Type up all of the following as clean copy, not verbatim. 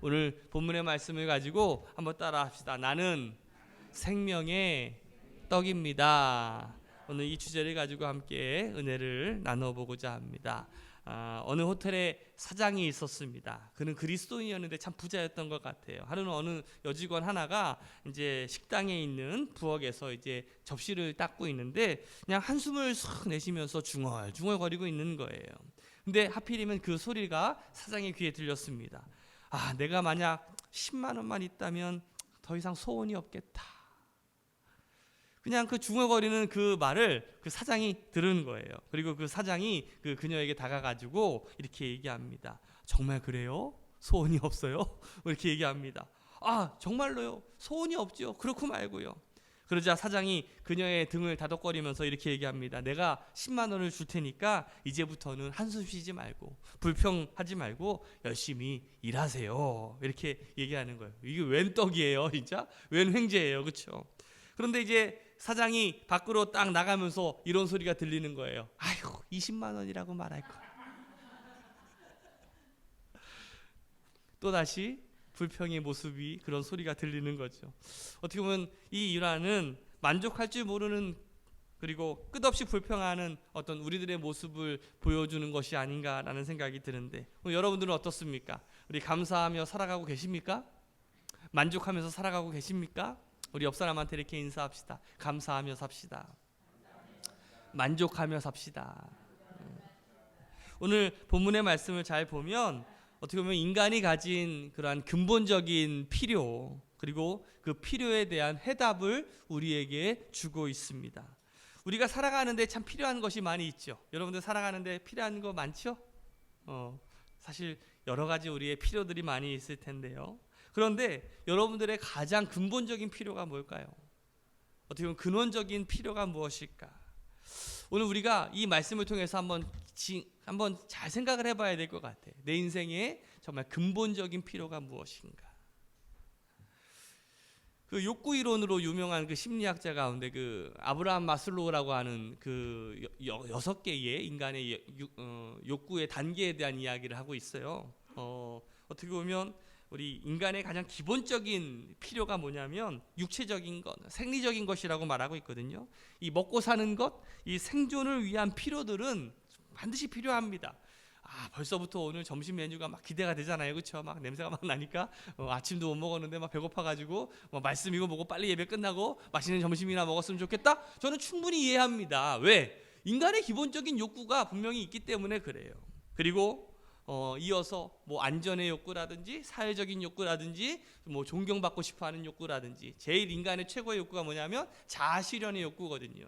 오늘 본문의 말씀을 가지고 한번 따라 합시다. 나는 생명의 떡입니다. 오늘 이 주제를 가지고 함께 은혜를 나눠보고자 합니다. 어느 호텔에 사장이 있었습니다. 그는 그리스도인이었는데 참 부자였던 것 같아요. 하루는 어느 여직원 하나가 이제 식당에 있는 부엌에서 이제 접시를 닦고 있는데 그냥 한숨을 쓱 내쉬면서 중얼중얼거리고 있는 거예요. 근데 하필이면 그 소리가 사장의 귀에 들렸습니다. 내가 만약 10만 원만 있다면 더 이상 소원이 없겠다. 그냥 그 중얼거리는 그 말을 그 사장이 들은 거예요. 그리고 그 사장이 그녀에게 다가가지고 이렇게 얘기합니다. 정말 그래요? 소원이 없어요? 이렇게 얘기합니다. 정말로요? 소원이 없죠. 그렇고 말고요. 그러자 사장이 그녀의 등을 다독거리면서 이렇게 얘기합니다. 내가 10만 원을 줄 테니까 이제부터는 한숨 쉬지 말고 불평하지 말고 열심히 일하세요. 이렇게 얘기하는 거예요. 이게 웬 떡이에요, 진짜? 웬 횡재예요, 그렇죠? 그런데 이제 사장이 밖으로 딱 나가면서 이런 소리가 들리는 거예요. 20만 원이라고 말할 거. 또다시 불평의 모습이 그런 소리가 들리는 거죠. 어떻게 보면 이 일화는 만족할 줄 모르는 그리고 끝없이 불평하는 어떤 우리들의 모습을 보여주는 것이 아닌가라는 생각이 드는데 여러분들은 어떻습니까? 우리 감사하며 살아가고 계십니까? 만족하면서 살아가고 계십니까? 우리 옆 사람한테 이렇게 인사합시다. 감사하며 삽시다. 만족하며 삽시다. 오늘 본문의 말씀을 잘 보면 어떻게 보면 인간이 가진 그러한 근본적인 필요 그리고 그 필요에 대한 해답을 우리에게 주고 있습니다. 우리가 살아가는데 참 필요한 것이 많이 있죠. 여러분들 살아가는데 필요한 거 많죠? 사실 여러 가지 우리의 필요들이 많이 있을 텐데요. 그런데 여러분들의 가장 근본적인 필요가 뭘까요? 어떻게 보면 근원적인 필요가 무엇일까? 오늘 우리가 이 말씀을 통해서 한번 잘 생각을 해봐야 될 것 같아요. 내 인생에 정말 근본적인 필요가 무엇인가? 그 욕구 이론으로 유명한 그 심리학자 가운데 그 아브라함 마슬로우라고 하는 그 6개의 인간의 욕구의 단계에 대한 이야기를 하고 있어요. 어떻게 보면 우리 인간의 가장 기본적인 필요가 뭐냐면 육체적인 것, 생리적인 것이라고 말하고 있거든요. 이 먹고 사는 것, 이 생존을 위한 필요들은 반드시 필요합니다. 벌써부터 오늘 점심 메뉴가 막 기대가 되잖아요, 그렇죠? 막 냄새가 막 나니까 아침도 못 먹었는데 막 배고파가지고 말씀이고 뭐고 빨리 예배 끝나고 맛있는 점심이나 먹었으면 좋겠다. 저는 충분히 이해합니다. 왜? 인간의 기본적인 욕구가 분명히 있기 때문에 그래요. 그리고 이어서 안전의 욕구라든지 사회적인 욕구라든지 존경받고 싶어하는 욕구라든지 제일 인간의 최고의 욕구가 뭐냐면 자아실현의 욕구거든요.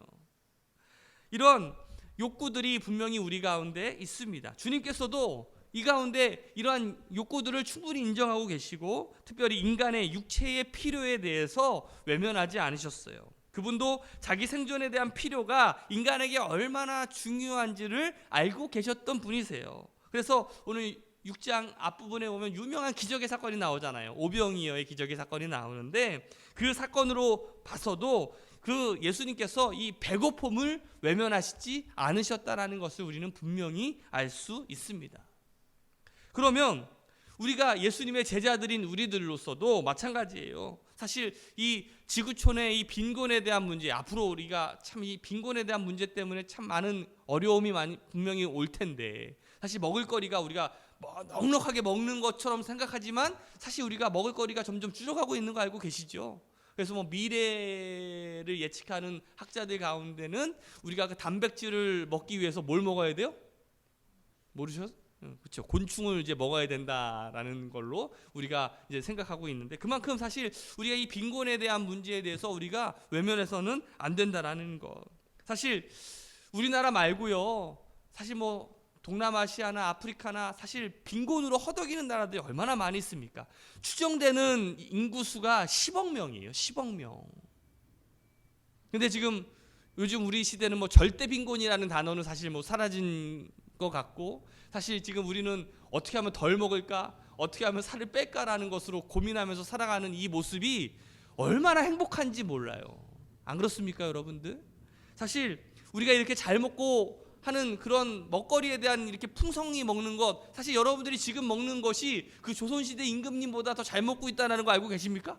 이런 욕구들이 분명히 우리 가운데 있습니다. 주님께서도 이 가운데 이러한 욕구들을 충분히 인정하고 계시고 특별히 인간의 육체의 필요에 대해서 외면하지 않으셨어요. 그분도 자기 생존에 대한 필요가 인간에게 얼마나 중요한지를 알고 계셨던 분이세요. 그래서 오늘 6장 앞부분에 보면 유명한 기적의 사건이 나오잖아요. 오병이어의 기적의 사건이 나오는데 그 사건으로 봐서도 그 예수님께서 이 배고픔을 외면하시지 않으셨다라는 것을 우리는 분명히 알 수 있습니다. 그러면 우리가 예수님의 제자들인 우리들로서도 마찬가지예요. 사실 이 지구촌의 이 빈곤에 대한 문제, 앞으로 우리가 참 이 빈곤에 대한 문제 때문에 참 많은 어려움이 분명히 올 텐데 사실 먹을거리가 우리가 넉넉하게 먹는 것처럼 생각하지만 사실 우리가 먹을거리가 점점 줄어가고 있는 거 알고 계시죠? 그래서 미래를 예측하는 학자들 가운데는 우리가 그 단백질을 먹기 위해서 뭘 먹어야 돼요? 모르셨어요? 그렇죠. 곤충을 이제 먹어야 된다라는 걸로 우리가 이제 생각하고 있는데 그만큼 사실 우리가 이 빈곤에 대한 문제에 대해서 우리가 외면해서는 안 된다라는 것. 사실 우리나라 말고요. 사실 동남아시아나 아프리카나 사실 빈곤으로 허덕이는 나라들이 얼마나 많이 있습니까? 추정되는 인구수가 10억 명이에요. 10억 명. 근데 지금 요즘 우리 시대는 절대 빈곤이라는 단어는 사실 사라진 것 같고 사실 지금 우리는 어떻게 하면 덜 먹을까? 어떻게 하면 살을 뺄까라는 것으로 고민하면서 살아가는 이 모습이 얼마나 행복한지 몰라요. 안 그렇습니까, 여러분들? 사실 우리가 이렇게 잘 먹고 하는 그런 먹거리에 대한 이렇게 풍성히 먹는 것, 사실 여러분들이 지금 먹는 것이 그 조선시대 임금님보다 더 잘 먹고 있다는 거 알고 계십니까?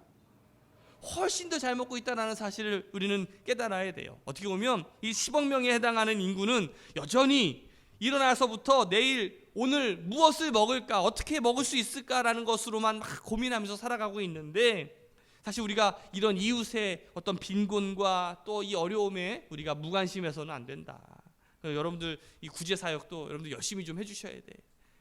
훨씬 더 잘 먹고 있다는 사실을 우리는 깨달아야 돼요. 어떻게 보면 이 10억 명에 해당하는 인구는 여전히 일어나서부터 내일 오늘 무엇을 먹을까, 어떻게 먹을 수 있을까라는 것으로만 막 고민하면서 살아가고 있는데, 사실 우리가 이런 이웃의 어떤 빈곤과 또 이 어려움에 우리가 무관심해서는 안 된다. 여러분들 이 구제사역도 여러분들 열심히 좀 해주셔야 돼.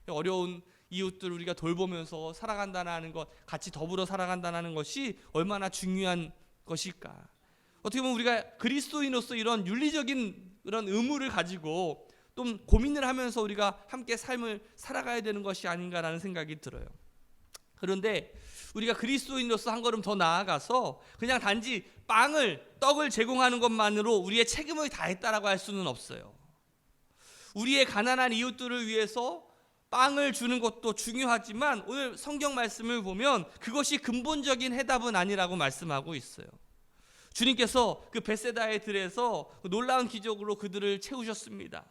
어려운 이웃들 우리가 돌보면서 살아간다는 것, 같이 더불어 살아간다는 것이 얼마나 중요한 것일까. 어떻게 보면 우리가 그리스도인으로서 이런 윤리적인 그런 의무를 가지고 좀 고민을 하면서 우리가 함께 삶을 살아가야 되는 것이 아닌가라는 생각이 들어요. 그런데 우리가 그리스도인으로서 한 걸음 더 나아가서 그냥 단지 떡을 제공하는 것만으로 우리의 책임을 다했다라고 할 수는 없어요. 우리의 가난한 이웃들을 위해서 빵을 주는 것도 중요하지만 오늘 성경 말씀을 보면 그것이 근본적인 해답은 아니라고 말씀하고 있어요. 주님께서 그 벳세다의 들에서 놀라운 기적으로 그들을 채우셨습니다.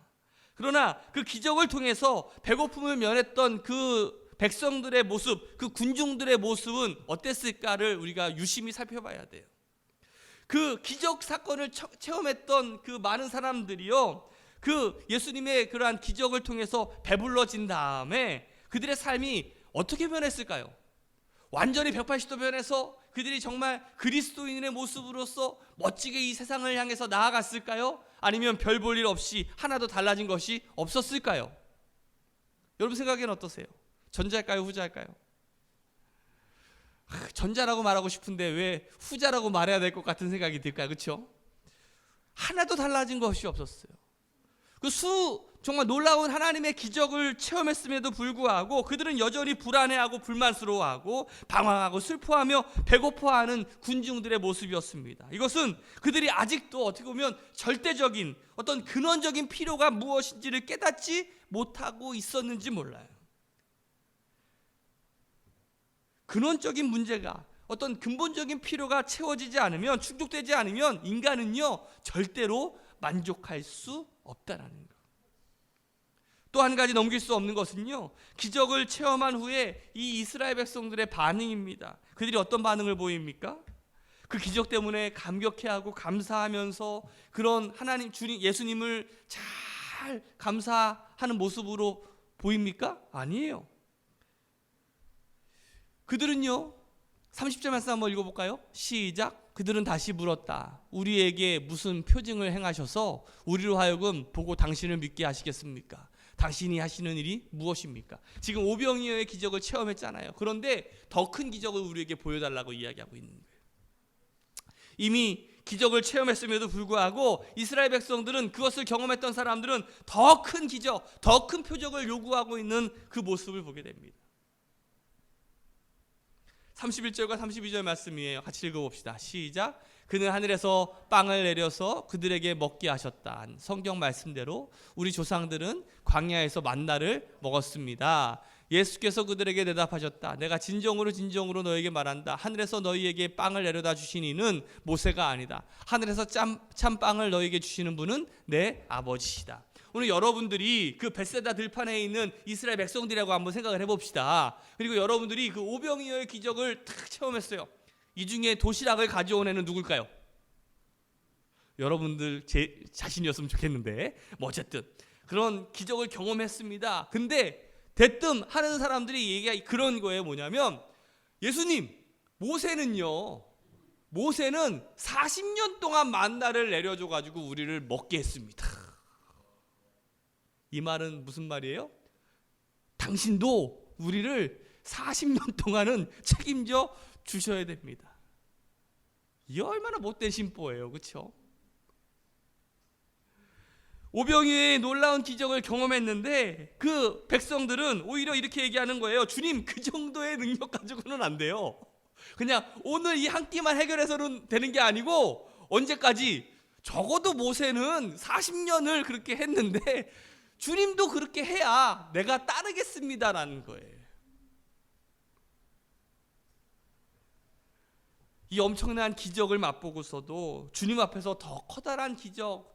그러나 그 기적을 통해서 배고픔을 면했던 그 백성들의 모습, 그 군중들의 모습은 어땠을까를 우리가 유심히 살펴봐야 돼요. 그 기적 사건을 체험했던 그 많은 사람들이요, 그 예수님의 그러한 기적을 통해서 배불러진 다음에 그들의 삶이 어떻게 변했을까요? 완전히 180도 변해서 그들이 정말 그리스도인의 모습으로서 멋지게 이 세상을 향해서 나아갔을까요? 아니면 별 볼 일 없이 하나도 달라진 것이 없었을까요? 여러분 생각에는 어떠세요? 전자일까요? 후자일까요? 전자라고 말하고 싶은데 왜 후자라고 말해야 될 것 같은 생각이 들까요? 그렇죠? 하나도 달라진 것이 없었어요. 정말 놀라운 하나님의 기적을 체험했음에도 불구하고 그들은 여전히 불안해하고 불만스러워하고 방황하고 슬퍼하며 배고파하는 군중들의 모습이었습니다. 이것은 그들이 아직도 어떻게 보면 절대적인 어떤 근원적인 필요가 무엇인지를 깨닫지 못하고 있었는지 몰라요. 근원적인 문제가, 어떤 근본적인 필요가 채워지지 않으면, 충족되지 않으면 인간은요 절대로 만족할 수 없다라는 것. 또 한 가지 넘길 수 없는 것은요, 기적을 체험한 후에 이 이스라엘 백성들의 반응입니다. 그들이 어떤 반응을 보입니까? 그 기적 때문에 감격해하고 감사하면서 그런 하나님, 주님 예수님을 잘 감사하는 모습으로 보입니까? 아니에요. 그들은요, 30절 말씀 한번 읽어볼까요? 시작. 그들은 다시 물었다. 우리에게 무슨 표징을 행하셔서 우리로 하여금 보고 당신을 믿게 하시겠습니까? 당신이 하시는 일이 무엇입니까? 지금 오병이어의 기적을 체험했잖아요. 그런데 더 큰 기적을 우리에게 보여달라고 이야기하고 있는 거예요. 이미 기적을 체험했음에도 불구하고 이스라엘 백성들은, 그것을 경험했던 사람들은 더 큰 기적, 더 큰 표적을 요구하고 있는 그 모습을 보게 됩니다. 31절과 32절 말씀이에요. 같이 읽어봅시다. 시작. 그는 하늘에서 빵을 내려서 그들에게 먹게 하셨다. 성경 말씀대로 우리 조상들은 광야에서 만나를 먹었습니다. 예수께서 그들에게 대답하셨다. 내가 진정으로 너에게 말한다. 하늘에서 너희에게 빵을 내려다 주신 이는 모세가 아니다. 하늘에서 참 빵을 너희에게 주시는 분은 내 아버지시다. 오늘 여러분들이 그 벳세다 들판에 있는 이스라엘 백성들이라고 한번 생각을 해봅시다. 그리고 여러분들이 그 오병이어의 기적을 탁 체험했어요. 이 중에 도시락을 가져온 애는 누굴까요? 여러분들 제 자신이었으면 좋겠는데, 어쨌든 그런 기적을 경험했습니다. 근데 대뜸 하는 사람들이 얘기가 그런 거예요. 뭐냐면, 예수님, 모세는 40년 동안 만나를 내려줘가지고 우리를 먹게 했습니다. 이 말은 무슨 말이에요? 당신도 우리를 40년 동안은 책임져 주셔야 됩니다. 이 얼마나 못된 심보예요, 그렇죠? 오병이어의 놀라운 기적을 경험했는데 그 백성들은 오히려 이렇게 얘기하는 거예요. 주님, 그 정도의 능력 가지고는 안 돼요. 그냥 오늘 이 한 끼만 해결해서는 되는 게 아니고, 언제까지? 적어도 모세는 40년을 그렇게 했는데 주님도 그렇게 해야 내가 따르겠습니다라는 거예요. 이 엄청난 기적을 맛보고서도 주님 앞에서 더 커다란 기적,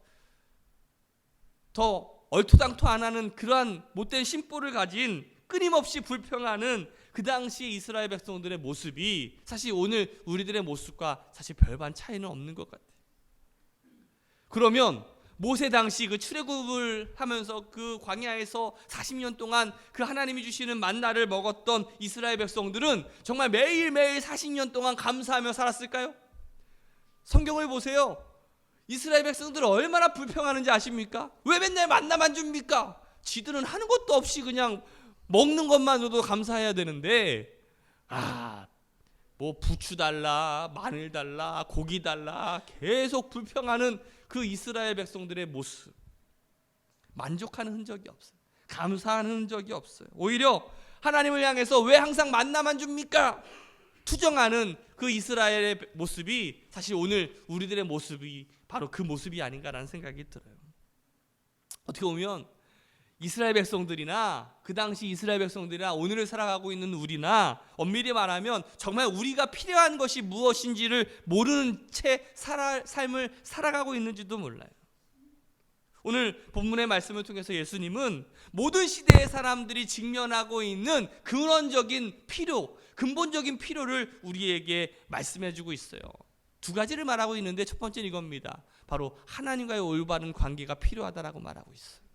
더 얼토당토 안 하는 그러한 못된 심보를 가진 끊임없이 불평하는 그 당시 이스라엘 백성들의 모습이 사실 오늘 우리들의 모습과 사실 별반 차이는 없는 것 같아요. 그러면 모세 당시 그 출애굽을 하면서 그 광야에서 40년 동안 그 하나님이 주시는 만나를 먹었던 이스라엘 백성들은 정말 매일매일 40년 동안 감사하며 살았을까요? 성경을 보세요. 이스라엘 백성들은 얼마나 불평하는지 아십니까? 왜 맨날 만나만 줍니까? 지들은 하는 것도 없이 그냥 먹는 것만으로도 감사해야 되는데, 뭐 부추 달라, 마늘 달라, 고기 달라 계속 불평하는 그 이스라엘 백성들의 모습, 만족하는 흔적이 없어요. 감사하는 흔적이 없어요. 오히려 하나님을 향해서 왜 항상 만나만 줍니까? 투정하는 그 이스라엘의 모습이 사실 오늘 우리들의 모습이 바로 그 모습이 아닌가라는 생각이 들어요. 어떻게 보면 이스라엘 백성들이나 그 당시 이스라엘 백성들이나 오늘을 살아가고 있는 우리나 엄밀히 말하면 정말 우리가 필요한 것이 무엇인지를 모르는 채 삶을 살아가고 있는지도 몰라요. 오늘 본문의 말씀을 통해서 예수님은 모든 시대의 사람들이 직면하고 있는 근원적인 필요, 근본적인 필요를 우리에게 말씀해주고 있어요. 두 가지를 말하고 있는데 첫 번째는 이겁니다. 바로 하나님과의 올바른 관계가 필요하다라고 말하고 있어요.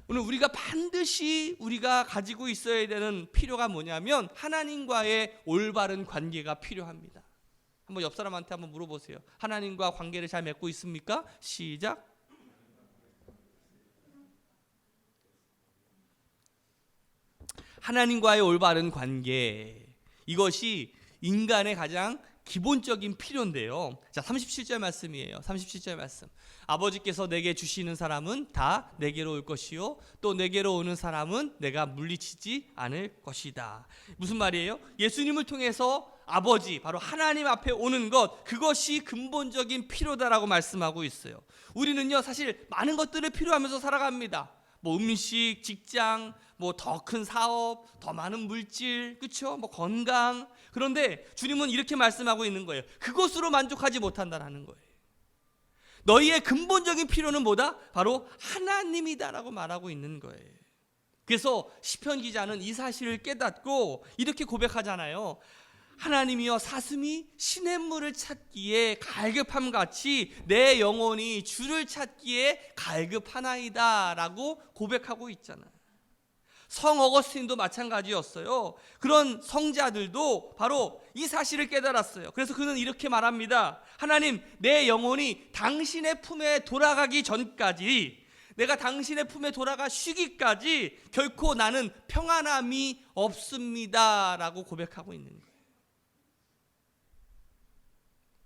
오늘 우리가 반드시 우리가 가지고 있어야 되는 필요가 뭐냐면 하나님과의 올바른 관계가 필요합니다. 한번 옆 사람한테 한번 물어보세요. 하나님과 관계를 잘 맺고 있습니까? 시작. 하나님과의 올바른 관계, 이것이 인간의 가장 기본적인 필요인데요. 자, 37절 말씀이에요. 37절 말씀. 아버지께서 내게 주시는 사람은 다 내게로 올 것이요 또 내게로 오는 사람은 내가 물리치지 않을 것이다. 무슨 말이에요? 예수님을 통해서 아버지, 바로 하나님 앞에 오는 것, 그것이 근본적인 필요다라고 말씀하고 있어요. 우리는요 사실 많은 것들을 필요하면서 살아갑니다. 뭐 음식, 직장, 뭐 더 큰 사업, 더 많은 물질, 그렇죠? 뭐 건강. 그런데 주님은 이렇게 말씀하고 있는 거예요. 그것으로 만족하지 못한다라는 거예요. 너희의 근본적인 필요는 뭐다? 바로 하나님이다라고 말하고 있는 거예요. 그래서 시편 기자는 이 사실을 깨닫고 이렇게 고백하잖아요. 하나님이여 사슴이 시냇물을 찾기에 갈급함같이 내 영혼이 주를 찾기에 갈급하나이다 라고 고백하고 있잖아요. 성 어거스틴도 마찬가지였어요. 그런 성자들도 바로 이 사실을 깨달았어요. 그래서 그는 이렇게 말합니다. 하나님, 내 영혼이 당신의 품에 돌아가기 전까지, 내가 당신의 품에 돌아가 쉬기까지 결코 나는 평안함이 없습니다 라고 고백하고 있는 거예요.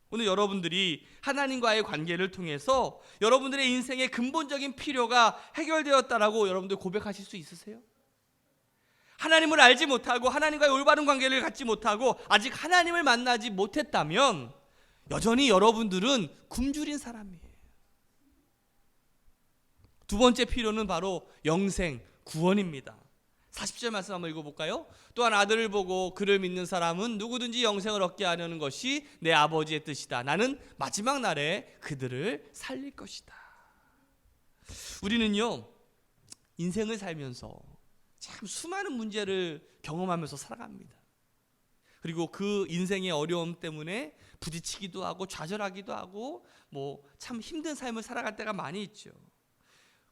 오늘 여러분들이 하나님과의 관계를 통해서 여러분들의 인생의 근본적인 필요가 해결되었다라고 여러분들 고백하실 수 있으세요? 하나님을 알지 못하고 하나님과의 올바른 관계를 갖지 못하고 아직 하나님을 만나지 못했다면 여전히 여러분들은 굶주린 사람이에요. 두 번째 필요는 바로 영생, 구원입니다. 40절 말씀 한번 읽어볼까요? 또한 아들을 보고 그를 믿는 사람은 누구든지 영생을 얻게 하려는 것이 내 아버지의 뜻이다. 나는 마지막 날에 그들을 살릴 것이다. 우리는요 인생을 살면서 참 수많은 문제를 경험하면서 살아갑니다. 그리고 그 인생의 어려움 때문에 부딪히기도 하고 좌절하기도 하고 뭐 참 힘든 삶을 살아갈 때가 많이 있죠.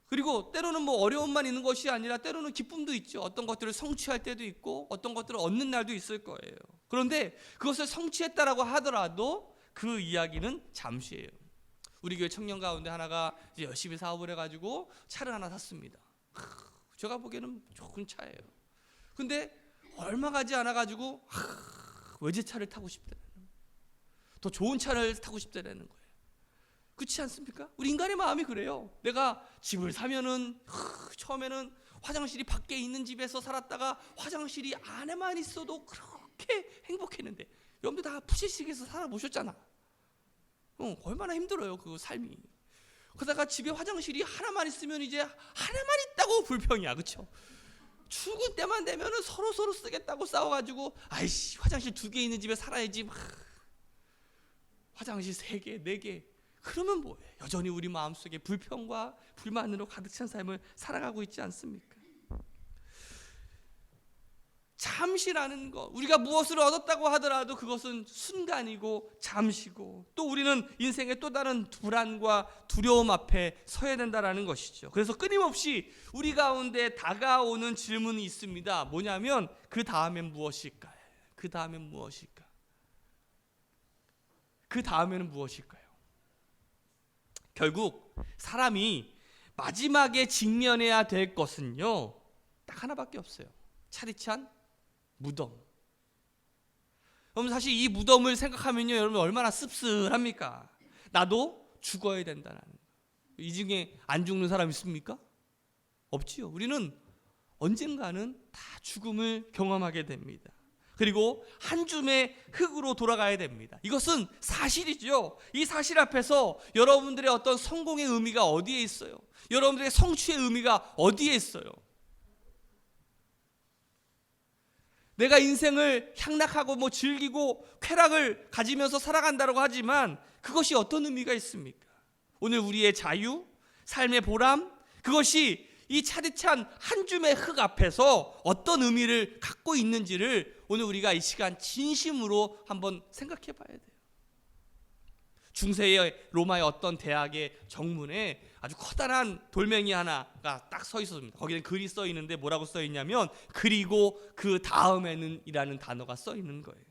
그리고 때로는 뭐 어려움만 있는 것이 아니라 때로는 기쁨도 있죠. 어떤 것들을 성취할 때도 있고 어떤 것들을 얻는 날도 있을 거예요. 그런데 그것을 성취했다라고 하더라도 그 이야기는 잠시예요. 우리 교회 청년 가운데 하나가 이제 열심히 사업을 해가지고 차를 하나 샀습니다. 제가 보기에는 좋은 차예요. 근데 얼마 가지 않아가지고 외제차를 타고 싶다는 거예요. 더 좋은 차를 타고 싶다는 거예요. 그렇지 않습니까? 우리 인간의 마음이 그래요. 내가 집을 사면은 처음에는 화장실이 밖에 있는 집에서 살았다가 화장실이 안에만 있어도 그렇게 행복했는데 여러분들 다 푸시식에서 살아보셨잖아. 얼마나 힘들어요 그 삶이. 그러다가 집에 화장실이 하나만 있으면 이제 하나만 있다고 불평이야, 그렇죠? 출근 때만 되면은 서로 쓰겠다고 싸워가지고 아이씨 화장실 2개 있는 집에 살아야지. 화장실 3개, 4개. 그러면 뭐예요? 여전히 우리 마음속에 불평과 불만으로 가득 찬 삶을 살아가고 있지 않습니까? 잠시라는 것, 우리가 무엇을 얻었다고 하더라도 그것은 순간이고 잠시고, 또 우리는 인생의 또 다른 불안과 두려움 앞에 서야 된다는 것이죠. 그래서 끊임없이 우리 가운데 다가오는 질문이 있습니다. 뭐냐면 그 다음엔 무엇일까요? 그 다음엔 무엇일까? 그 다음에는 무엇일까요? 결국 사람이 마지막에 직면해야 될 것은요, 딱 하나밖에 없어요. 차디찬 무덤. 여러분, 사실 이 무덤을 생각하면요, 여러분 얼마나 씁쓸합니까? 나도 죽어야 된다는 거. 이 중에 안 죽는 사람 있습니까? 없지요. 우리는 언젠가는 다 죽음을 경험하게 됩니다. 그리고 한 줌의 흙으로 돌아가야 됩니다. 이것은 사실이죠. 이 사실 앞에서 여러분들의 어떤 성공의 의미가 어디에 있어요? 여러분들의 성취의 의미가 어디에 있어요? 내가 인생을 향락하고 즐기고 쾌락을 가지면서 살아간다고 하지만 그것이 어떤 의미가 있습니까? 오늘 우리의 자유, 삶의 보람, 그것이 이 차디찬 한 줌의 흙 앞에서 어떤 의미를 갖고 있는지를 오늘 우리가 이 시간 진심으로 한번 생각해 봐야 돼요. 중세의 로마의 어떤 대학의 정문에 아주 커다란 돌멩이 하나가 딱 서 있었습니다. 거기는 글이 써 있는데 뭐라고 써 있냐면 그리고 그 다음에는 이라는 단어가 써 있는 거예요.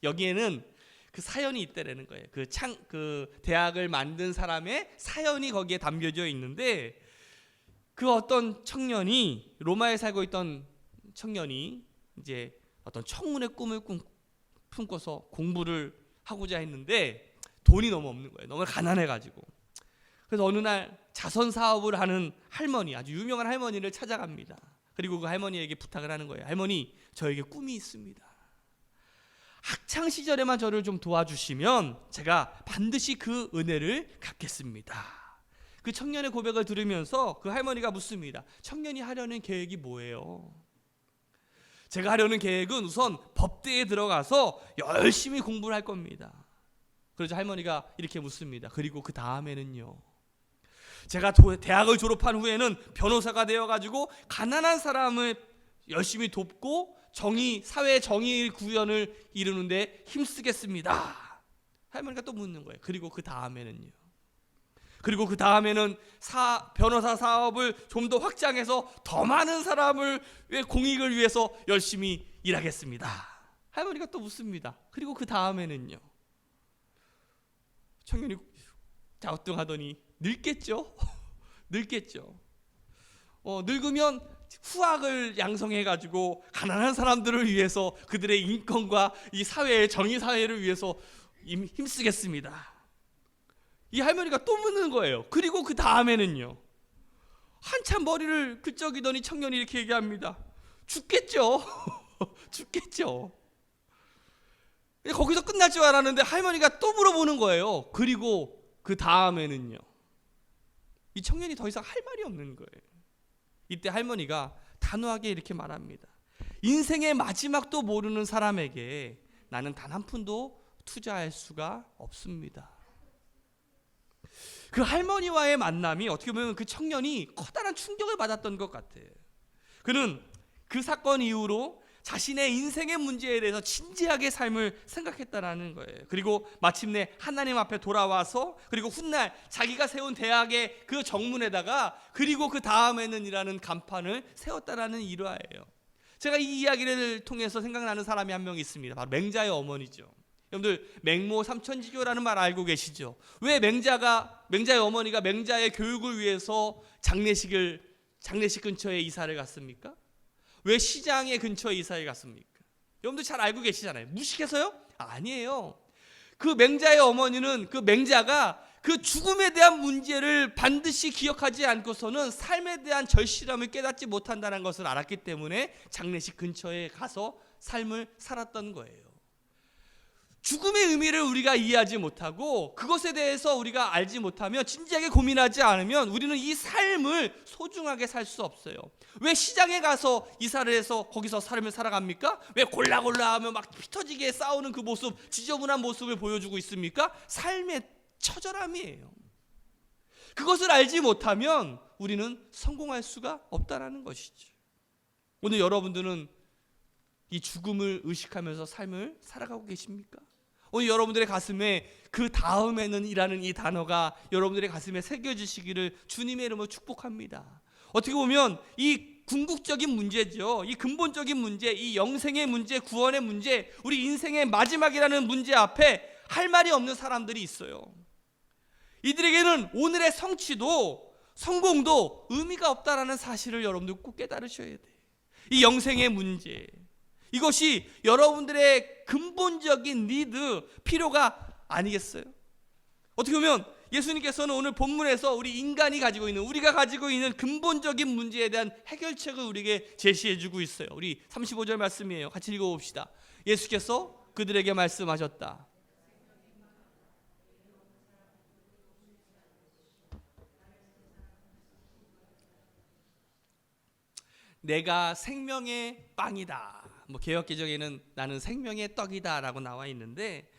여기에는 그 사연이 있다라는 거예요. 그 대학을 만든 사람의 사연이 거기에 담겨져 있는데, 그 어떤 청년이, 로마에 살고 있던 청년이 이제 어떤 청운의 꿈을 품고서 공부를 하고자 했는데 돈이 너무 없는 거예요. 너무 가난해가지고. 그래서 어느 날 자선 사업을 하는 할머니, 아주 유명한 할머니를 찾아갑니다. 그리고 그 할머니에게 부탁을 하는 거예요. 할머니, 저에게 꿈이 있습니다. 학창 시절에만 저를 좀 도와주시면 제가 반드시 그 은혜를 갚겠습니다. 그 청년의 고백을 들으면서 그 할머니가 묻습니다. 청년이 하려는 계획이 뭐예요? 제가 하려는 계획은 우선 법대에 들어가서 열심히 공부를 할 겁니다. 그러자 할머니가 이렇게 묻습니다. 그리고 그 다음에는요? 제가 대학을 졸업한 후에는 변호사가 되어가지고 가난한 사람을 열심히 돕고 사회 정의 구현을 이루는데 힘쓰겠습니다. 할머니가 또 묻는 거예요. 그리고 그 다음에는요? 그리고 그 다음에는 변호사 사업을 좀 더 확장해서 더 많은 사람을 공익을 위해서 열심히 일하겠습니다. 할머니가 또 묻습니다. 그리고 그 다음에는요? 청년이 갸우뚱하더니 늙겠죠? 늙겠죠. 늙으면 후학을 양성해가지고 가난한 사람들을 위해서 그들의 인권과 이 사회의 정의 사회를 위해서 힘쓰겠습니다. 이 할머니가 또 묻는 거예요. 그리고 그 다음에는요? 한참 머리를 긁적이더니 청년이 이렇게 얘기합니다. 죽겠죠. 죽겠죠. 거기서 끝날 줄 알았는데 할머니가 또 물어보는 거예요. 그리고 그 다음에는요? 이 청년이 더 이상 할 말이 없는 거예요. 이때 할머니가 단호하게 이렇게 말합니다. 인생의 마지막도 모르는 사람에게 나는 단 한 푼도 투자할 수가 없습니다. 그 할머니와의 만남이 어떻게 보면 그 청년이 커다란 충격을 받았던 것 같아요. 그는 그 사건 이후로 자신의 인생의 문제에 대해서 진지하게 삶을 생각했다라는 거예요. 그리고 마침내 하나님 앞에 돌아와서 그리고 훗날 자기가 세운 대학의 그 정문에다가 그리고 그 다음에는 이라는 간판을 세웠다라는 일화예요. 제가 이 이야기를 통해서 생각나는 사람이 한 명 있습니다. 바로 맹자의 어머니죠. 여러분들 맹모 삼천지교라는 말 알고 계시죠? 왜 맹자의 어머니가 맹자의 교육을 위해서 장례식 근처에 이사를 갔습니까? 왜 시장의 근처에 이사를 갔습니까? 여러분들 잘 알고 계시잖아요. 무식해서요? 아니에요. 그 맹자의 어머니는 그 맹자가 그 죽음에 대한 문제를 반드시 기억하지 않고서는 삶에 대한 절실함을 깨닫지 못한다는 것을 알았기 때문에 장례식 근처에 가서 삶을 살았던 거예요. 죽음의 의미를 우리가 이해하지 못하고 그것에 대해서 우리가 알지 못하면 진지하게 고민하지 않으면 우리는 이 삶을 소중하게 살 수 없어요. 왜 시장에 가서 이사를 해서 거기서 삶을 살아갑니까? 왜 골라골라 하며 막 피 터지게 싸우는 그 모습, 지저분한 모습을 보여주고 있습니까? 삶의 처절함이에요. 그것을 알지 못하면 우리는 성공할 수가 없다는 것이죠. 오늘 여러분들은 이 죽음을 의식하면서 삶을 살아가고 계십니까? 오늘 여러분들의 가슴에 그 다음에는 이라는 이 단어가 여러분들의 가슴에 새겨지시기를 주님의 이름으로 축복합니다. 어떻게 보면 이 궁극적인 문제죠. 이 근본적인 문제, 이 영생의 문제, 구원의 문제, 우리 인생의 마지막이라는 문제 앞에 할 말이 없는 사람들이 있어요. 이들에게는 오늘의 성취도 성공도 의미가 없다라는 사실을 여러분들 꼭 깨달으셔야 돼요. 이 영생의 문제, 이것이 여러분들의 근본적인 니드, 필요가 아니겠어요? 어떻게 보면 예수님께서는 오늘 본문에서 우리 인간이 가지고 있는, 우리가 가지고 있는 근본적인 문제에 대한 해결책을 우리에게 제시해주고 있어요. 우리 35절 말씀이에요. 같이 읽어봅시다. 예수께서 그들에게 말씀하셨다. 내가 생명의 빵이다. 뭐 개역개정에는 나는 생명의 떡이다 라고 나와 있는데,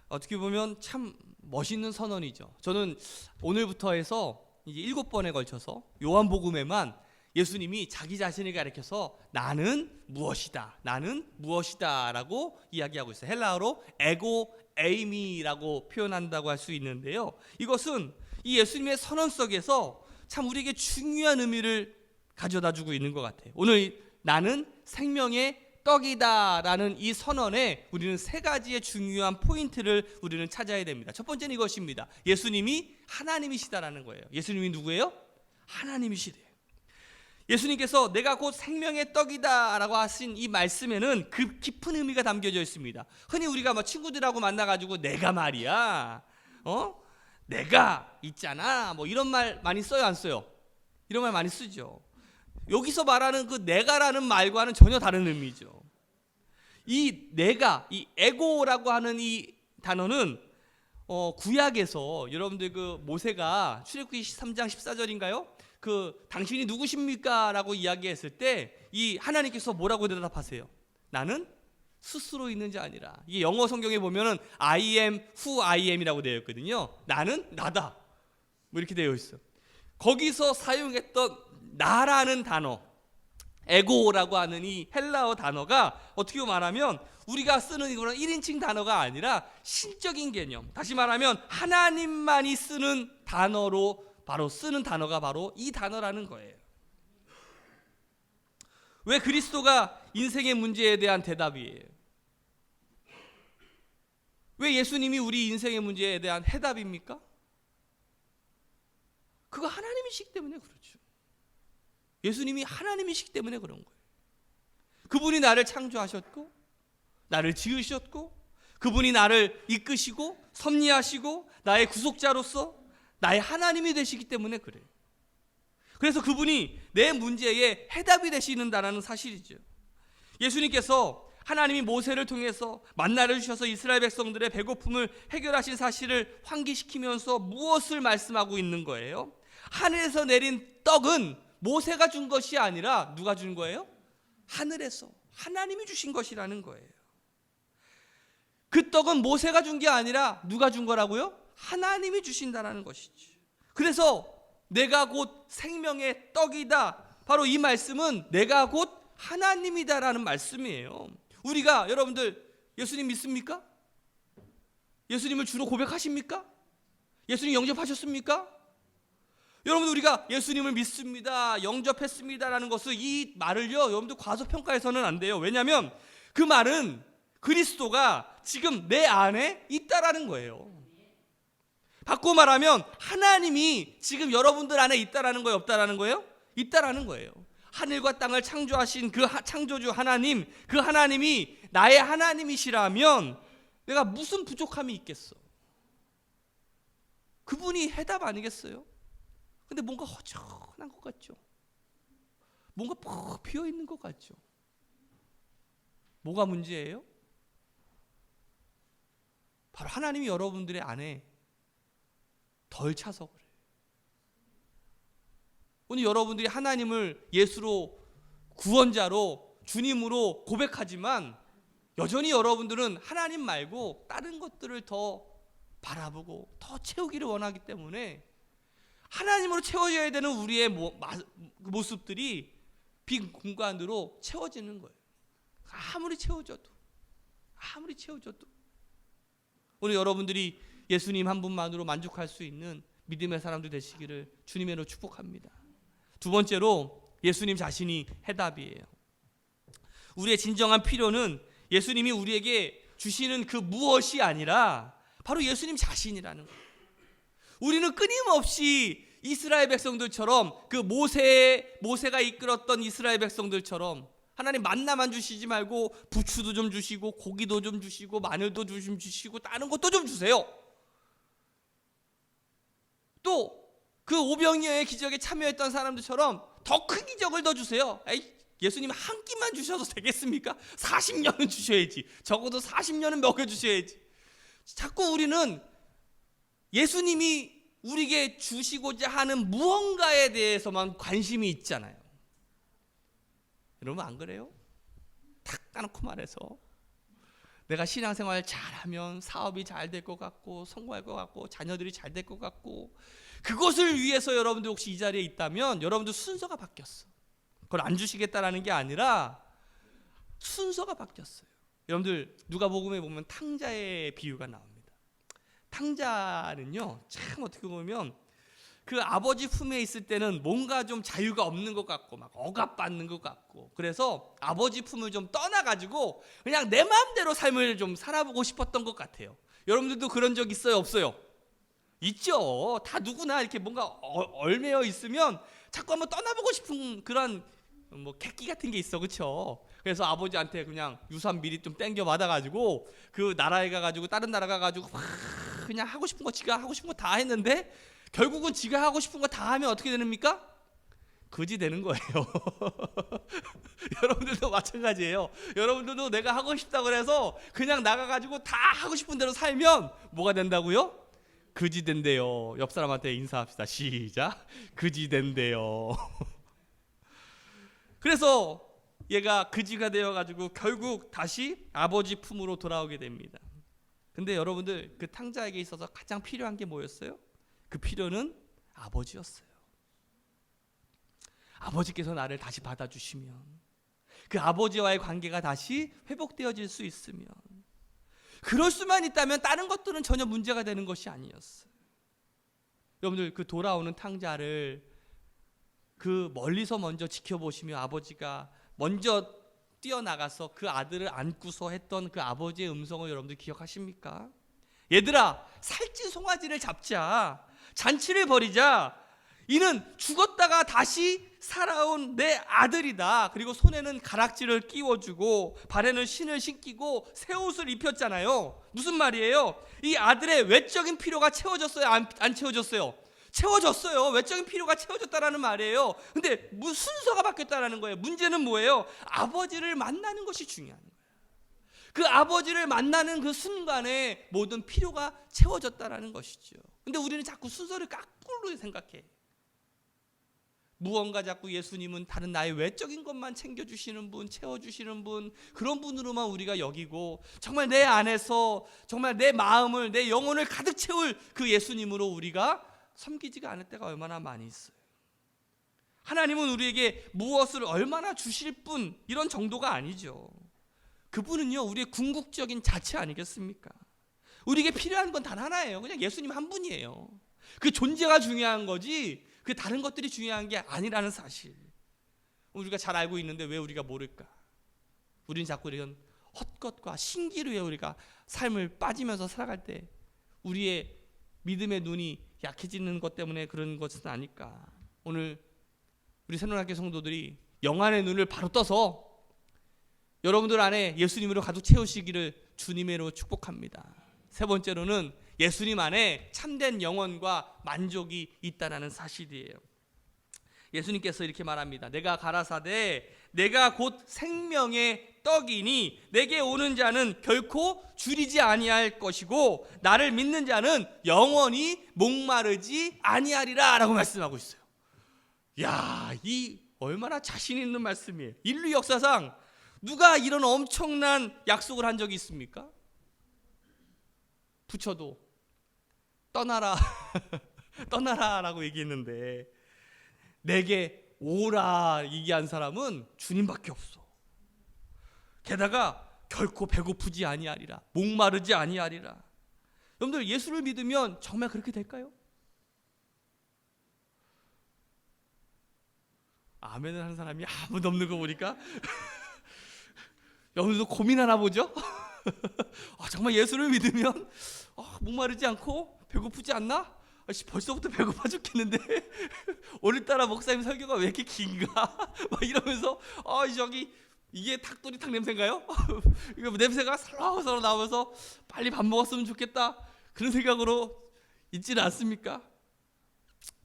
어떻게 보면 참 멋있는 선언이죠. 저는 오늘부터 해서 이제 7번에 걸쳐서 요한복음에만 예수님이 자기 자신을 가리켜서 나는 무엇이다, 나는 무엇이다 라고 이야기하고 있어요. 헬라어로 에고 에이미라고 표현한다고 할 수 있는데요, 이것은 이 예수님의 선언 속에서 참 우리에게 중요한 의미를 가져다 주고 있는 것 같아요. 오늘 나는 생명의 떡이다 라는 이 선언에 우리는 세 가지의 중요한 포인트를 우리는 찾아야 됩니다. 첫 번째는 이것입니다. 예수님이 하나님이시다라는 거예요. 예수님이 누구예요? 하나님이시대요. 예수님께서 내가 곧 생명의 떡이다 라고 하신 이 말씀에는 그 깊은 의미가 담겨져 있습니다. 흔히 우리가 친구들하고 만나가지고 내가 말이야, 내가 있잖아, 이런 말 많이 써요, 안 써요? 이런 말 많이 쓰죠. 여기서 말하는 그 내가라는 말과는 전혀 다른 의미죠. 이 내가, 이 에고라고 하는 이 단어는 구약에서 여러분들 그 모세가 출애굽기 3장 14절인가요? 그 당신이 누구십니까? 라고 이야기했을 때 이 하나님께서 뭐라고 대답하세요? 나는 스스로 있는 자 아니라. 이게 영어 성경에 보면은 I am who I am이라고 되어 있거든요. 나는 나다, 이렇게 되어 있어. 거기서 사용했던 나라는 단어, 에고라고 하는 이 헬라어 단어가 어떻게 말하면 우리가 쓰는 이거는 1인칭 단어가 아니라 신적인 개념, 다시 말하면 하나님만이 쓰는 단어로 바로 쓰는 단어가 바로 이 단어라는 거예요. 왜 그리스도가 인생의 문제에 대한 대답이에요? 왜 예수님이 우리 인생의 문제에 대한 해답입니까? 그거 하나님이시기 때문에 그렇죠. 예수님이 하나님이시기 때문에 그런 거예요. 그분이 나를 창조하셨고 나를 지으셨고 그분이 나를 이끄시고 섭리하시고 나의 구속자로서 나의 하나님이 되시기 때문에 그래요. 그래서 그분이 내 문제에 해답이 되시는다는 사실이죠. 예수님께서 하나님이 모세를 통해서 만나를 주셔서 이스라엘 백성들의 배고픔을 해결하신 사실을 환기시키면서 무엇을 말씀하고 있는 거예요? 하늘에서 내린 떡은 모세가 준 것이 아니라 누가 준 거예요? 하늘에서 하나님이 주신 것이라는 거예요. 그 떡은 모세가 준 게 아니라 누가 준 거라고요? 하나님이 주신다는 것이죠. 그래서 내가 곧 생명의 떡이다, 바로 이 말씀은 내가 곧 하나님이다라는 말씀이에요. 우리가, 여러분들 예수님 믿습니까? 예수님을 주로 고백하십니까? 예수님 영접하셨습니까? 여러분, 우리가 예수님을 믿습니다, 영접했습니다라는 것을, 이 말을요 여러분들 과소평가해서는 안 돼요. 왜냐하면 그 말은 그리스도가 지금 내 안에 있다라는 거예요. 바꿔 말하면 하나님이 지금 여러분들 안에 있다라는 거예요, 없다라는 거예요? 있다라는 거예요. 하늘과 땅을 창조하신 그 창조주 하나님, 그 하나님이 나의 하나님이시라면 내가 무슨 부족함이 있겠어? 그분이 해답 아니겠어요? 근데 뭔가 허전한 것 같죠? 뭔가 퍽 비어있는 것 같죠? 뭐가 문제예요? 바로 하나님이 여러분들의 안에 덜 차서 그래요. 오늘 여러분들이 하나님을 예수로, 구원자로, 주님으로 고백하지만 여전히 여러분들은 하나님 말고 다른 것들을 더 바라보고 더 채우기를 원하기 때문에 하나님으로 채워져야 되는 우리의 모습들이 빈 공간으로 채워지는 거예요. 아무리 채워져도 오늘 여러분들이 예수님 한 분만으로 만족할 수 있는 믿음의 사람들 되시기를 주님의 이름으로 축복합니다. 두 번째로 예수님 자신이 해답이에요. 우리의 진정한 필요는 예수님이 우리에게 주시는 그 무엇이 아니라 바로 예수님 자신이라는 거예요. 우리는 끊임없이 이스라엘 백성들처럼 그 모세가 이끌었던 이스라엘 백성들처럼 하나님 만나만 주시지 말고 부추도 좀 주시고 고기도 좀 주시고 마늘도 좀 주시고 다른 것도 좀 주세요. 또 그 오병이어의 기적에 참여했던 사람들처럼 더 큰 기적을 더 주세요. 에이, 예수님 한 끼만 주셔도 되겠습니까? 40년은 주셔야지. 적어도 40년은 먹여주셔야지. 자꾸 우리는 예수님이 우리에게 주시고자 하는 무언가에 대해서만 관심이 있잖아요. 여러분 안 그래요? 탁 따놓고 말해서 내가 신앙생활 잘하면 사업이 잘 될 것 같고 성공할 것 같고 자녀들이 잘 될 것 같고 그것을 위해서 여러분들 혹시 이 자리에 있다면 여러분들 순서가 바뀌었어. 그걸 안 주시겠다라는 게 아니라 순서가 바뀌었어요. 여러분들 누가복음에 보면 탕자의 비유가 나옵니다. 탕자는요 참 어떻게 보면 그 아버지 품에 있을 때는 뭔가 좀 자유가 없는 것 같고 막 억압받는 것 같고 그래서 아버지 품을 좀 떠나가지고 그냥 내 마음대로 삶을 좀 살아보고 싶었던 것 같아요. 여러분들도 그런 적 있어요? 없어요? 있죠. 다 누구나 이렇게 뭔가 얼매여 있으면 자꾸 한번 떠나보고 싶은 그런 뭐 객기 같은 게 있어, 그렇죠? 그래서 아버지한테 그냥 유산 미리 좀 땡겨 받아가지고 그 나라에 가가지고 다른 나라 가가지고 막 그냥 하고 싶은 거 지가 하고 싶은 거 다 했는데 결국은 지가 하고 싶은 거 다 하면 어떻게 됩니까? 거지 되는 거예요. 여러분들도 마찬가지예요. 여러분들도 내가 하고 싶다고 해서 그냥 나가가지고 다 하고 싶은 대로 살면 뭐가 된다고요? 거지 된대요. 옆 사람한테 인사합시다. 시작. 거지 된대요. 그래서 얘가 거지가 되어가지고 결국 다시 아버지 품으로 돌아오게 됩니다. 근데 여러분들 그 탕자에게 있어서 가장 필요한 게 뭐였어요? 그 필요는 아버지였어요. 아버지께서 나를 다시 받아주시면 그 아버지와의 관계가 다시 회복되어질 수 있으면 그럴 수만 있다면 다른 것들은 전혀 문제가 되는 것이 아니었어요. 여러분들 그 돌아오는 탕자를 그 멀리서 먼저 지켜보시며 아버지가 먼저 뛰어나가서 그 아들을 안고서 했던 그 아버지의 음성을 여러분들 기억하십니까? 얘들아 살찐 송아지를 잡자. 잔치를 벌이자. 이는 죽었다가 다시 살아온 내 아들이다. 그리고 손에는 가락지를 끼워주고 발에는 신을 신기고 새 옷을 입혔잖아요. 무슨 말이에요? 이 아들의 외적인 필요가 채워졌어요? 안 채워졌어요? 채워졌어요. 외적인 필요가 채워졌다라는 말이에요. 근데 순서가 바뀌었다라는 거예요. 문제는 뭐예요? 아버지를 만나는 것이 중요한 거예요. 그 아버지를 만나는 그 순간에 모든 필요가 채워졌다라는 것이죠. 근데 우리는 자꾸 순서를 거꾸로 생각해. 무언가 자꾸 예수님은 다른 나의 외적인 것만 챙겨주시는 분, 채워주시는 분, 그런 분으로만 우리가 여기고 정말 내 안에서 정말 내 마음을, 내 영혼을 가득 채울 그 예수님으로 우리가 섬기지가 않을 때가 얼마나 많이 있어요. 하나님은 우리에게 무엇을 얼마나 주실 분 이런 정도가 아니죠. 그분은요 우리의 궁극적인 자체 아니겠습니까? 우리에게 필요한 건 단 하나예요. 그냥 예수님 한 분이에요. 그 존재가 중요한 거지 그 다른 것들이 중요한 게 아니라는 사실 우리가 잘 알고 있는데 왜 우리가 모를까? 우리는 자꾸 이런 헛것과 신기를 위해 우리가 삶을 빠지면서 살아갈 때 우리의 믿음의 눈이 약해지는 것 때문에 그런 것은 아닐까? 오늘 우리 새로운학교 성도들이 영안의 눈을 바로 떠서 여러분들 안에 예수님으로 가득 채우시기를 주님으로 축복합니다. 세 번째로는 예수님 안에 참된 영혼과 만족이 있다는 사실이에요. 예수님께서 이렇게 말합니다. 내가 가라사대 내가 곧 생명의 떡이니 내게 오는 자는 결코 줄이지 아니할 것이고 나를 믿는 자는 영원히 목마르지 아니하리라 라고 말씀하고 있어요. 야, 이 얼마나 자신 있는 말씀이에요. 인류 역사상 누가 이런 엄청난 약속을 한 적이 있습니까? 부처도 떠나라 떠나라라고 얘기했는데 내게 오라 얘기한 사람은 주님밖에 없어. 게다가 결코 배고프지 아니하리라, 목마르지 아니하리라. 여러분들 예수를 믿으면 정말 그렇게 될까요? 아멘을 하는 사람이 아무도 없는 거 보니까 여러분들도 고민하나 보죠? 정말 예수를 믿으면 목마르지 않고 배고프지 않나? 벌써부터 배고파 죽겠는데 오늘따라 목사님 설교가 왜 이렇게 긴가? 막 이러면서 저기 이게 닭도리탕 냄새인가요? 이거 냄새가 서러서러 나면서 빨리 밥 먹었으면 좋겠다, 그런 생각으로 있지는 않습니까?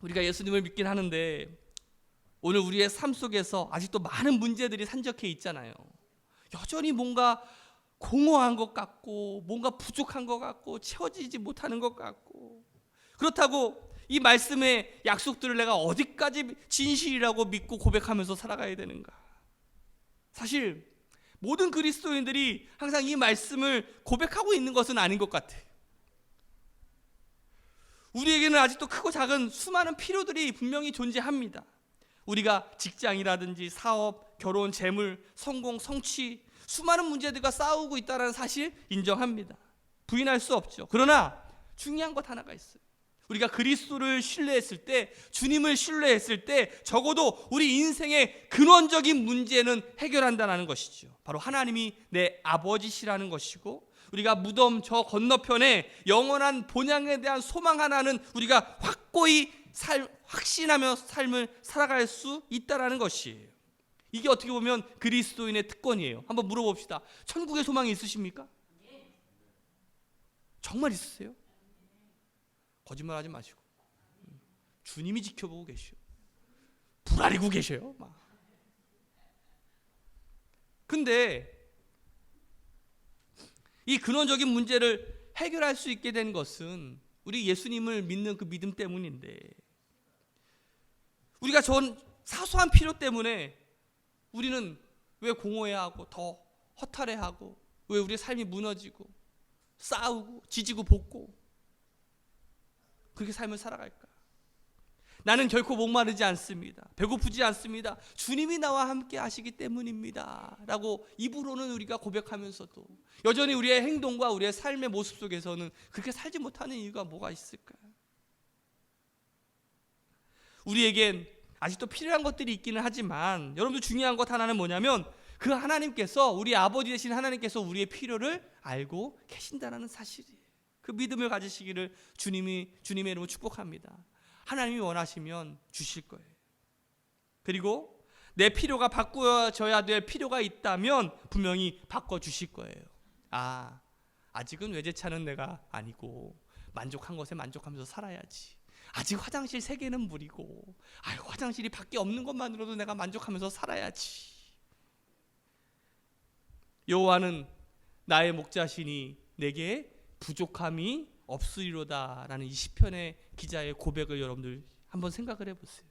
우리가 예수님을 믿긴 하는데 오늘 우리의 삶 속에서 아직도 많은 문제들이 산적해 있잖아요. 여전히 뭔가 공허한 것 같고, 뭔가 부족한 것 같고, 채워지지 못하는 것 같고, 그렇다고 이 말씀의 약속들을 내가 어디까지 진실이라고 믿고 고백하면서 살아가야 되는가? 사실 모든 그리스도인들이 항상 이 말씀을 고백하고 있는 것은 아닌 것 같아요. 우리에게는 아직도 크고 작은 수많은 필요들이 분명히 존재합니다. 우리가 직장이라든지 사업, 결혼, 재물, 성공, 성취, 수많은 문제들과 싸우고 있다는 사실 인정합니다. 부인할 수 없죠. 그러나 중요한 것 하나가 있어요. 우리가 그리스도를 신뢰했을 때, 주님을 신뢰했을 때 적어도 우리 인생의 근원적인 문제는 해결한다는 것이죠. 바로 하나님이 내 아버지시라는 것이고, 우리가 무덤 저 건너편에 영원한 본향에 대한 소망 하나는 우리가 확고히 확신하며 삶을 살아갈 수 있다는 것이에요. 이게 어떻게 보면 그리스도인의 특권이에요. 한번 물어봅시다. 천국의 소망이 있으십니까? 정말 있으세요? 거짓말하지 마시고 주님이 지켜보고 계셔. 불아리고 계셔요. 근데 이 근원적인 문제를 해결할 수 있게 된 것은 우리 예수님을 믿는 그 믿음 때문인데, 우리가 전 사소한 필요 때문에 우리는 왜 공허해하고 더 허탈해하고, 왜 우리의 삶이 무너지고 싸우고 지지고 볶고 그렇게 삶을 살아갈까? 나는 결코 목마르지 않습니다. 배고프지 않습니다. 주님이 나와 함께 하시기 때문입니다 라고 입으로는 우리가 고백하면서도 여전히 우리의 행동과 우리의 삶의 모습 속에서는 그렇게 살지 못하는 이유가 뭐가 있을까? 우리에겐 아직도 필요한 것들이 있기는 하지만 여러분들 중요한 것 하나는 뭐냐면 그 하나님께서, 우리 아버지 되신 하나님께서 우리의 필요를 알고 계신다는 사실이에요. 그 믿음을 가지시기를 주님의 이름으로 축복합니다. 하나님이 원하시면 주실 거예요. 그리고 내 필요가 바꾸어져야 될 필요가 있다면 분명히 바꿔주실 거예요. 아직은 외제차는 내가 아니고 만족한 것에 만족하면서 살아야지. 아직 화장실 3개는 무리고 화장실이 밖에 없는 것만으로도 내가 만족하면서 살아야지. 여호와는 나의 목자시니 내게 부족함이 없으리로다라는 이 시편의 기자의 고백을 여러분들 한번 생각을 해보세요.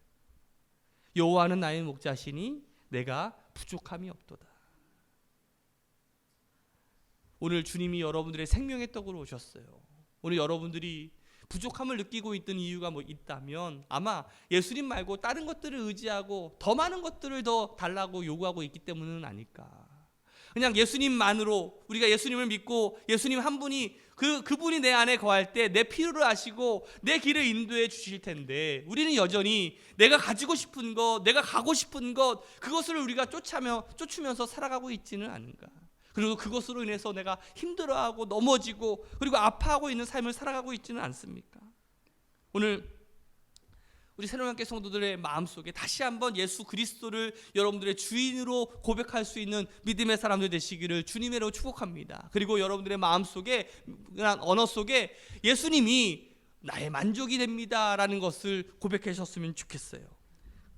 여호와는 나의 목자시니 내가 부족함이 없도다. 오늘 주님이 여러분들의 생명의 떡으로 오셨어요. 오늘 여러분들이 부족함을 느끼고 있던 이유가 있다면 아마 예수님 말고 다른 것들을 의지하고 더 많은 것들을 더 달라고 요구하고 있기 때문은 아닐까. 그냥 예수님만으로, 우리가 예수님을 믿고 예수님 한 분이 그분이 내 안에 거할 때 내 필요를 아시고 내 길을 인도해 주실 텐데, 우리는 여전히 내가 가지고 싶은 것, 내가 가고 싶은 것, 그것을 우리가 쫓으면서 살아가고 있지는 않은가. 그리고 그것으로 인해서 내가 힘들어하고 넘어지고 그리고 아파하고 있는 삶을 살아가고 있지는 않습니까? 오늘 우리 새로운교회 성도들의 마음속에 다시 한번 예수 그리스도를 여러분들의 주인으로 고백할 수 있는 믿음의 사람들 되시기를 주님으로 축복합니다. 그리고 여러분들의 마음속에, 언어 속에 예수님이 나의 만족이 됩니다라는 것을 고백하셨으면 좋겠어요.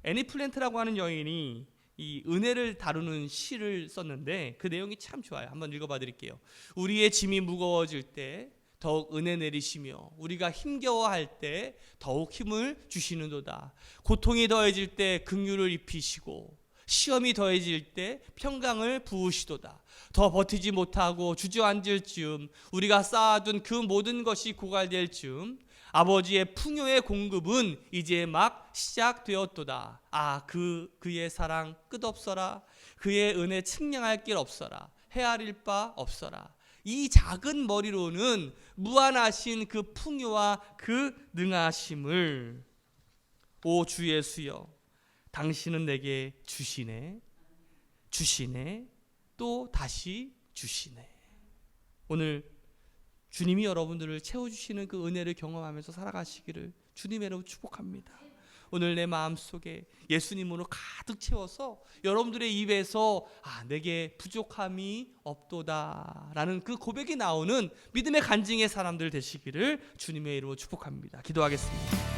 애니 플랜트라고 하는 여인이 이 은혜를 다루는 시를 썼는데 그 내용이 참 좋아요. 한번 읽어봐 드릴게요. 우리의 짐이 무거워질 때 더욱 은혜 내리시며 우리가 힘겨워할 때 더욱 힘을 주시는도다. 고통이 더해질 때 긍휼을 입히시고 시험이 더해질 때 평강을 부으시도다. 더 버티지 못하고 주저앉을 즈음 우리가 쌓아둔 그 모든 것이 고갈될 즈음 아버지의 풍요의 공급은 이제 막 시작되었도다. 그의 사랑 끝없어라. 그의 은혜 측량할 길 없어라. 헤아릴 바 없어라. 이 작은 머리로는 무한하신 그 풍요와 그 능하심을, 오 주 예수여, 당신은 내게 주시네, 또 다시 주시네. 오늘 주님이 여러분들을 채워주시는 그 은혜를 경험하면서 살아가시기를 주님의 이름으로 축복합니다. 오늘 내 마음속에 예수님으로 가득 채워서 여러분들의 입에서 내게 부족함이 없도다 라는 그 고백이 나오는 믿음의 간증의 사람들 되시기를 주님의 이름으로 축복합니다. 기도하겠습니다.